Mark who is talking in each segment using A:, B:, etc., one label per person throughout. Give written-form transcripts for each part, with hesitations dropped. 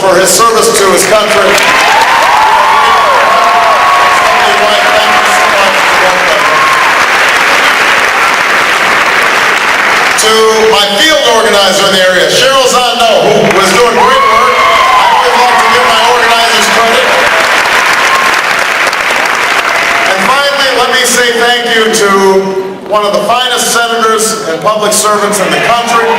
A: for his service to his country. To my field organizer in the area, Cheryl Zondo, who was doing great work. I always like to give my organizers credit. And finally, let me say thank you to one of the finest senators and public servants in the country,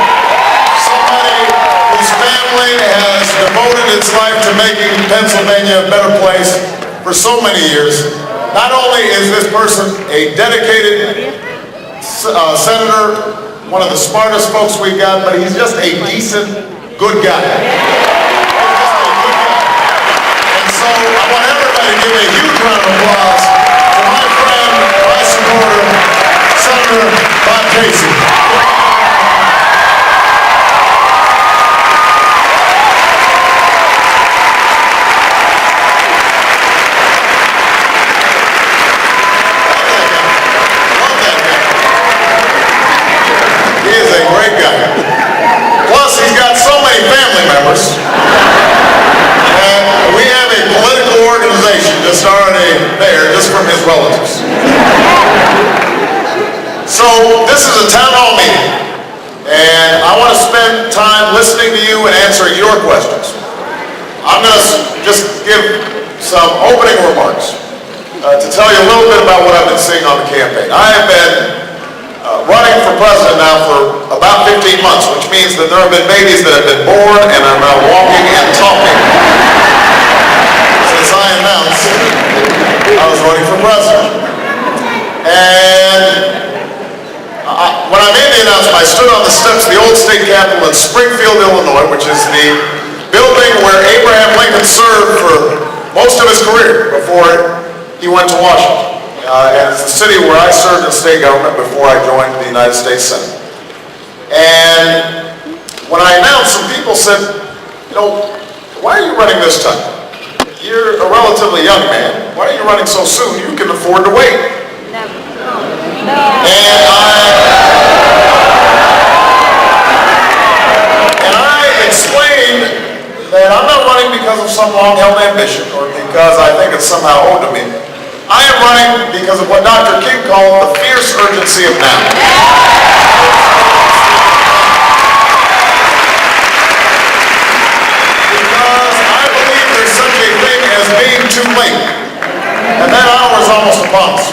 A: somebody whose family has devoted its life to making Pennsylvania a better place for so many years. Not only is this person a dedicated senator, one of the smartest folks we've got, but he's just a decent, good guy. And so I want everybody to give a huge round of applause to my friend, my supporter, Senator Bob Casey. We have a political organization just already there, just from his relatives. So this is a town hall meeting, and I want to spend time listening to you and answering your questions. I'm going to just give some opening remarks to tell you a little bit about what I've been seeing on the campaign. I have been running for president now for about 15 months, which means that there have been babies that have been born and are now walking and talking since I announced I was running for president. And when I made the announcement, I stood on the steps of the old state capitol in Springfield, Illinois, which is the building where Abraham Lincoln served for most of his career before he went to Washington. And it's the city where I served in state government before I joined the United States Senate. And when I announced, some people said, you know, why are you running this time? You're a relatively young man. Why are you running so soon? You can afford to wait. And I explained that I'm not running because of some long-held ambition or because I think it's somehow owed to me. I am running because of what Dr. King called the fierce urgency of now. Because I believe there's such a thing as being too late. And that hour is almost upon us.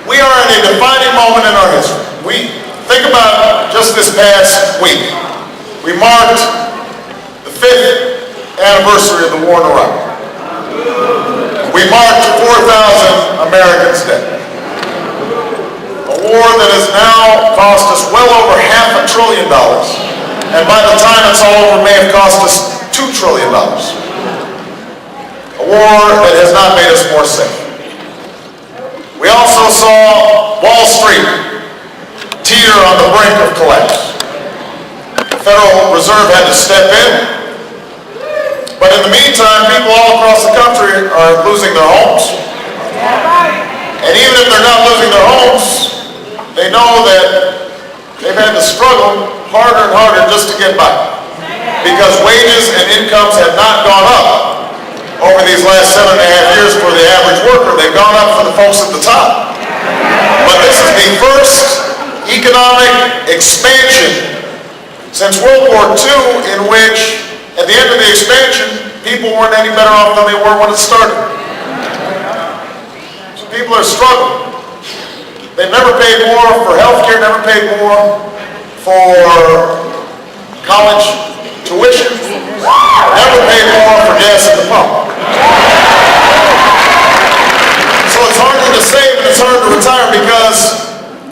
A: We are in a defining moment in our history. Think about just this past week. We marked the 5th anniversary of the war in Iraq. We marked 4,000 Americans dead. A war that has now cost us well over $500 billion, and by the time it's all over may have cost us $2 trillion. A war that has not made us more safe. We also saw Wall Street teeter on the brink of collapse. The Federal Reserve had to step in. But in the meantime, people all across the country are losing their homes. And even if they're not losing their homes, they know that they've had to struggle harder and harder just to get by. Because wages and incomes have not gone up over these last 7.5 years for the average worker. They've gone up for the folks at the top. But this is the first economic expansion since World War II in which at the end of the expansion, people weren't any better off than they were when it started. So people are struggling. They've never paid more for health care, never paid more for college tuition, never paid more for gas at the pump. So it's harder to save and it's harder to retire because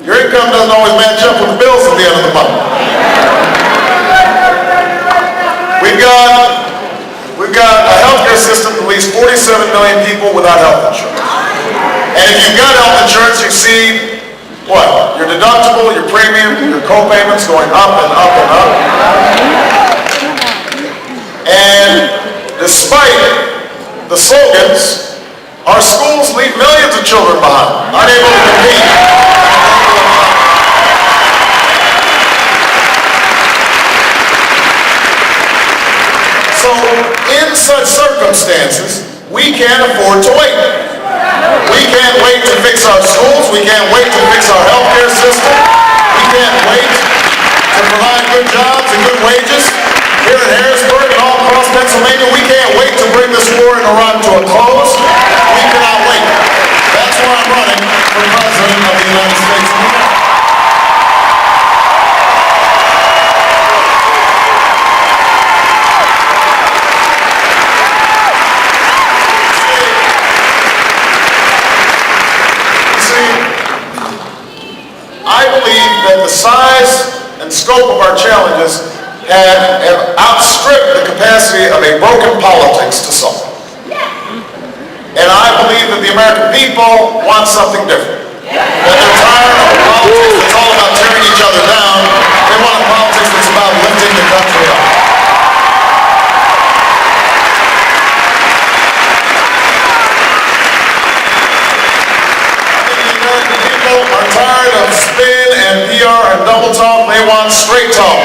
A: your income doesn't always match up with the bills at the end of the month. We've got a healthcare system that leaves 47 million people without health insurance. And if you've got health insurance, you see what? Your deductible, your premium, your co-payments going up and up and up. And despite the slogans, our schools leave millions of children behind, unable to compete. So, in such circumstances, we can't afford to wait. We can't wait to fix our schools. We can't wait to fix our healthcare system. We can't wait to provide good jobs and good wages here in Harrisburg and all across Pennsylvania. We can't wait to bring this war in Iraq to a close. We cannot wait. That's why I'm running for President of the United States of America. I believe that the size and scope of our challenges have outstripped the capacity of a broken politics to solve. And I believe that the American people want something different. That they're tired of a politics that's all about tearing each other down. They want a politics that's about lifting the country up. Are tired of spin and PR and double talk. They want straight talk.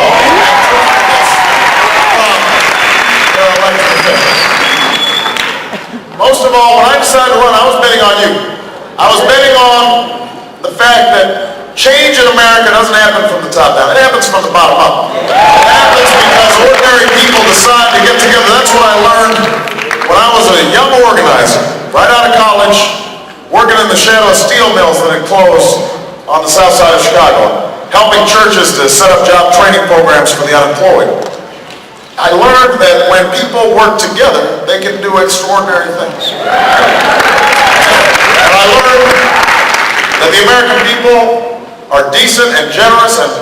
A: Most of all, when I decided to run, I was betting on you. I was betting on the fact that change in America doesn't happen from the top down. It happens from the bottom up. It happens because ordinary people decide to get together. That's what I learned when I was a young organizer, right out of college, working in the shadow of steel mills that had closed on the south side of Chicago, helping churches to set up job training programs for the unemployed. I learned that when people work together, they can do extraordinary things. And I learned that the American people are decent and generous and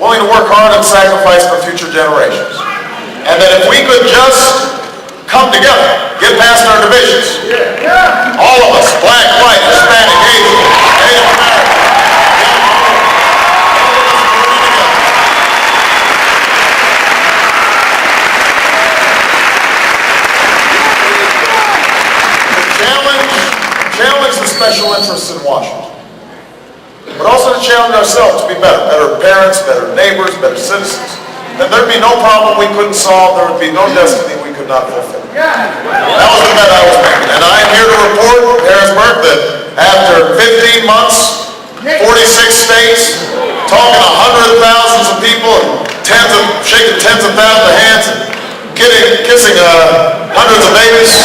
A: willing to work hard and sacrifice for future generations. And that if we could just come together, get past our divisions, all of us, black, white, Hispanic, Asian, Native American, challenge the special interests in Washington, but also to challenge ourselves to be better parents, better neighbors, better citizens. Then there'd be no problem we couldn't solve, there would be no destiny we could not fulfill. That was the bet I was making. And I am here to report, Harrisburg, that after 15 months, 46 states, talking to hundreds of thousands of people, and shaking tens of thousands of hands, and kissing hundreds of babies,